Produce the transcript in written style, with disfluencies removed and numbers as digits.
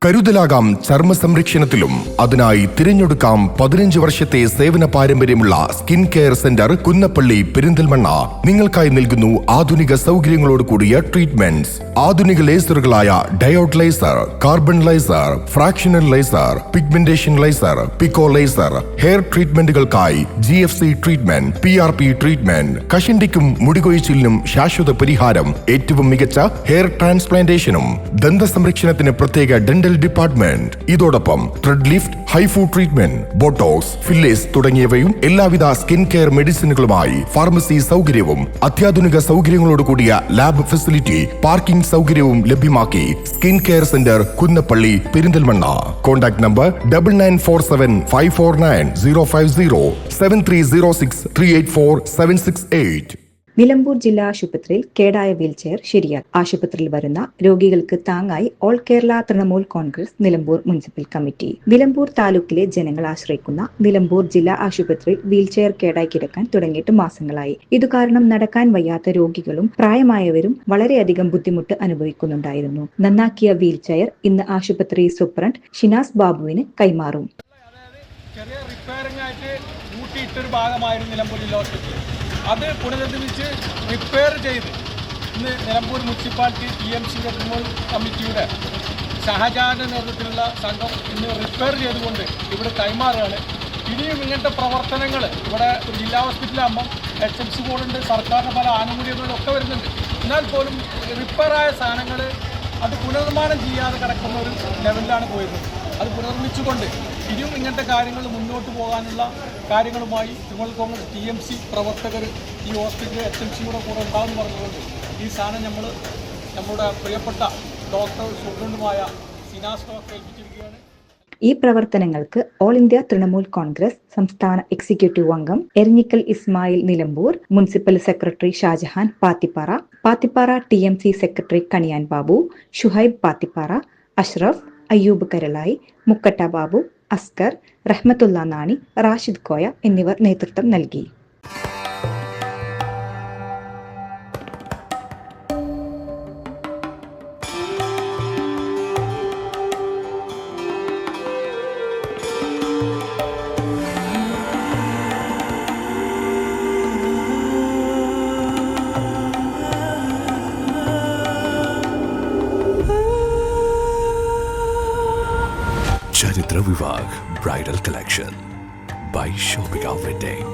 കരുതലാകാം ചർമ്മ സംരക്ഷണത്തിലും. അതിനായി തിരഞ്ഞെടുക്കാം 15 വർഷത്തെ സേവന പാരമ്പര്യമുള്ള skin care centre Kunnappally Perinthalmanna. നിങ്ങൾക്കായി നൽകുന്നു ആധുനിക സൗകര്യങ്ങളോട് കൂടിയ ട്രീറ്റ്മെന്റ്സ്. ആധുനിക ലേസറുകളായ diode laser, carbon laser, fractional laser, pigmentation laser, pico laser, hair ട്രീറ്റ്മെന്റുകൾക്കായി GFC ട്രീറ്റ്മെന്റ്, PRP ട്രീറ്റ്മെന്റ്, കഷണ്ടിക്കും മുടികൊഴിച്ചിലിനും ശാശ്വത പരിഹാരം, ഏറ്റവും മികച്ച ഹെയർ ട്രാൻസ്പ്ലാന്റേഷനും, ദന്ത സംരക്ഷണത്തിന് പ്രത്യേക ഡെന്റൽ ഡിപ്പാർട്ട്മെന്റ്. ഇതോടൊപ്പം thread lift, HIFU treatment, botox, fillers തുടങ്ങിയവയും എല്ലാവിധ സ്കിൻ കെയർ മെഡിസിനുകളുമായി ഫാർമസി സൗകര്യവും അത്യാധുനിക സൗകര്യങ്ങളോട് കൂടിയ ലാബ് ഫെസിലിറ്റി, പാർക്കിംഗ് സൗകര്യവും ലഭ്യമാക്കി skin care centre Kunnappally Perinthalmanna. Contact number 9947549050 7306384768. Nilambur ജില്ലാ ആശുപത്രിയിൽ കേടായ വീൽചെയർ ശരിയാക്കി. ആശുപത്രിയിൽ വരുന്ന രോഗികൾക്ക് താങ്ങായി all Kerala Trinamool Congress Nilambur municipal committee. Nilambur താലൂക്കിലെ ജനങ്ങൾ ആശ്രയിക്കുന്ന നിലമ്പൂർ ജില്ലാ ആശുപത്രിയിൽ വീൽചെയർ കേടായി കിടക്കാൻ തുടങ്ങിയിട്ട് മാസങ്ങളായി. ഇതുകാരണം നടക്കാൻ വയ്യാത്ത രോഗികളും പ്രായമായവരും വളരെയധികം ബുദ്ധിമുട്ട് അനുഭവിക്കുന്നുണ്ടായിരുന്നു. നന്നാക്കിയ വീൽചെയർ ഇന്ന് ആശുപത്രി സൂപ്രണ്ട് ഷിനാസ് ബാബുവിന് കൈമാറും. ചെറിയ റിപ്പയറിംഗ് ആയിട്ട് കൂട്ടിയിട്ടൊരു ഭാഗമായിരുന്നു നിലമ്പൂർ ജില്ലാ ഹോസ്പിറ്റൽ. അത് പുനരുദ്ധരിച്ച് റിപ്പയർ ചെയ്ത് ഇന്ന് നിലമ്പൂർ മുനിസിപ്പാലിറ്റി TMC തൃണമൂൽ കമ്മിറ്റിയുടെ ഷഹജാന്റെ നേതൃത്വത്തിലുള്ള സംഘം ഇന്ന് റിപ്പയർ ചെയ്തുകൊണ്ട് ഇവിടെ കൈമാറുകയാണ്. ഇനിയും ഇങ്ങനത്തെ പ്രവർത്തനങ്ങൾ ഇവിടെ ഒരു ജില്ലാ ഹോസ്പിറ്റലാകുമ്പം HMC ബോർഡുണ്ട്, സർക്കാരിൻ്റെ പല ആനുകൂല്യങ്ങളൊക്കെ വരുന്നുണ്ട്. എന്നാൽ പോലും റിപ്പയറായ സാധനങ്ങൾ അത് പുനർനിർമ്മാണം ചെയ്യാതെ കിടക്കുന്ന ഒരു ലെവലിലാണ് പോയിരുന്നത്. അത് പുനർനിർമ്മിച്ചുകൊണ്ട് ഇനിയും ഇങ്ങനത്തെ കാര്യങ്ങൾ മുന്നോട്ട് പോകാനുള്ള കാര്യങ്ങളുമായി തൃണമൂൽ കോൺഗ്രസ് TMC പ്രവർത്തകർ ഈ ഹോസ്പിറ്റലിൽ HMCയുടെ കൂടെ ഉണ്ടാകുമെന്ന് പറഞ്ഞുകൊണ്ട് ഈ സാധനം നമ്മുടെ പ്രിയപ്പെട്ട ഡോക്ടർ സൂപ്രണ്ടുമായ സിനാസ് ഡോക്ടറെ ഏൽപ്പിച്ചിരിക്കുകയാണ്. ഈ പ്രവർത്തനങ്ങൾക്ക് ഓൾ ഇന്ത്യ തൃണമൂൽ കോൺഗ്രസ് സംസ്ഥാന എക്സിക്യൂട്ടീവ് അംഗം Eranhikkal Ismail Nilambur, municipal secretary Shajahan Pathippara TMC secretary Kaniyan Babu, Shuhaib Pathippara, Ashraf, Ayyub Karulai, Mukkatta Babu, Askar, Rahmathulla Nani, Rashid Koya എന്നിവർ നേതൃത്വം നൽകി. Charitra Vivag Bridal Collection by Shobika Wedding.